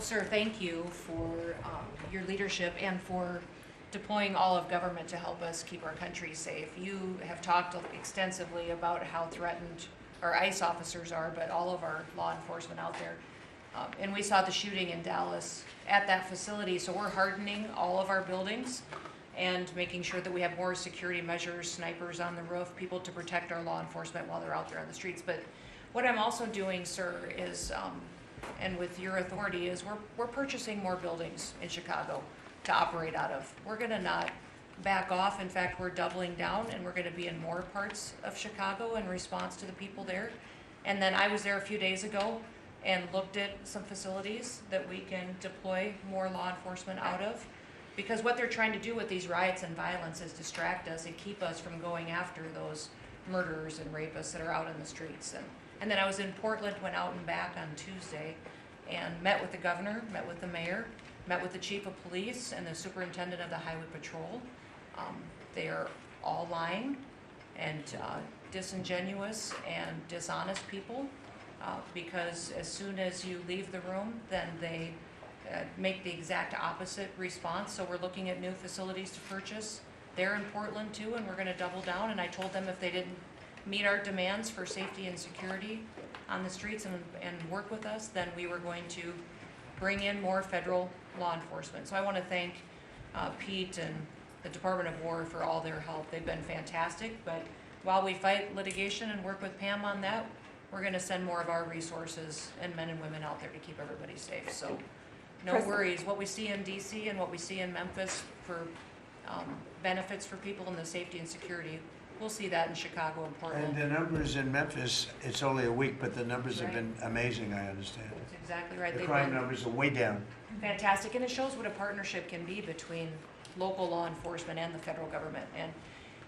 sir, thank you for your leadership and for deploying all of government to help us keep our country safe. You have talked extensively about how threatened our ICE officers are, but all of our law enforcement out there. And we saw the shooting in Dallas at that facility, so we're hardening all of our buildings and making sure that we have more security measures, snipers on the roof, people to protect our law enforcement while they're out there on the streets. But what I'm also doing, sir, is, and with your authority, is we're purchasing more buildings in Chicago to operate out of. We're gonna not back off. In fact, we're doubling down, and we're gonna be in more parts of Chicago in response to the people there. And then I was there a few days ago and looked at some facilities that we can deploy more law enforcement out of. Because what they're trying to do with these riots and violence is distract us and keep us from going after those murderers and rapists that are out in the streets. And then I was in Portland, went out and back on Tuesday, and met with the governor, met with the mayor, met with the chief of police and the superintendent of the highway patrol. They are all lying and disingenuous and dishonest people, because as soon as you leave the room, then they make the exact opposite response. So we're looking at new facilities to purchase. They're in Portland too, and we're gonna double down. And I told them if they didn't meet our demands for safety and security on the streets and work with us, then we were going to bring in more federal law enforcement. So I wanna thank Pete and the Department of War for all their help. They've been fantastic, but while we fight litigation and work with Pam on that, we're gonna send more of our resources and men and women out there to keep everybody safe. So no worries. What we see in DC and what we see in Memphis for benefits for people in the safety and security, we'll see that in Chicago and Portland. And the numbers in Memphis, it's only a week, but the numbers have Right. been amazing, I understand. That's exactly right. The They've crime been numbers are way down. fantastic, and it shows what a partnership can be between local law enforcement and the federal government. And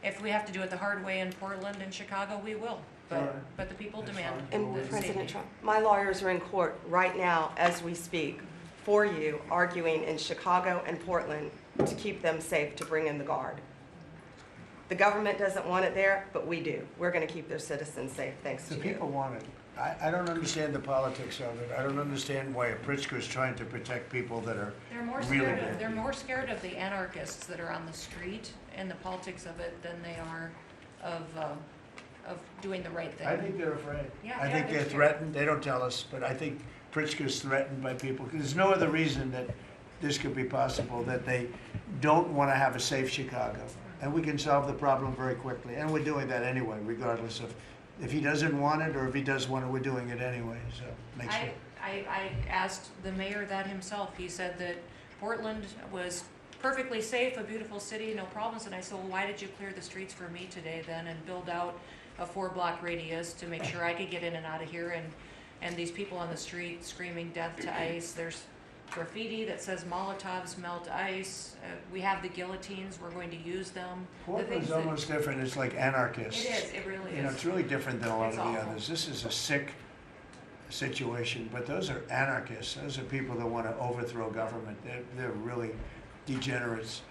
if we have to do it the hard way in Portland and Chicago, we will. All right. But the people That's demand fine. the And President safety. Trump, my lawyers are in court right now as we speak for you, arguing in Chicago and Portland to keep them safe, to bring in the guard. The government doesn't want it there, but we do. We're going to keep their citizens safe, thanks to The you. people want it. I don't understand the politics of it. I don't understand why Pritzker is trying to protect people that are They're more really scared bad. of, they're more scared of the anarchists that are on the street and the politics of it than they are of doing the right thing. I think they're afraid. Yeah, I yeah, think they're they're scared. threatened. They don't tell us, but I think Pritzker's threatened by people. 'Cause there's no other reason that this could be possible, that they don't want to have a safe Chicago. And we can solve the problem very quickly. And we're doing that anyway, regardless of if he doesn't want it or if he does want it, we're doing it anyway. So make sure. I asked the mayor that himself. He said that Portland was perfectly safe, a beautiful city, no problems. And I said, well, why did you clear the streets for me today then and build out a 4-block radius to make sure I could get in and out of here? And these people on the street screaming death to ICE. There's graffiti that says Molotovs melt ICE. We have the guillotines. We're going to use them. Portland's almost different. It's like anarchists. It is. It really You know, is. it's really different than a lot It's of the awful. others. This is a sick situation, but those are anarchists. Those are people that want to overthrow government. They're really degenerates.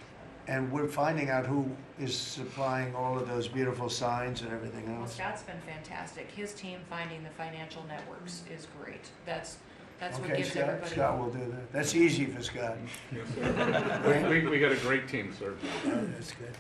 And we're finding out who is supplying all of those beautiful signs and everything Well, else. Scott's been fantastic. His team finding the financial networks is great. That's what Okay, gives Scott, everybody. Scott will do that. That's easy for Scott. We got a great team, sir. That's good.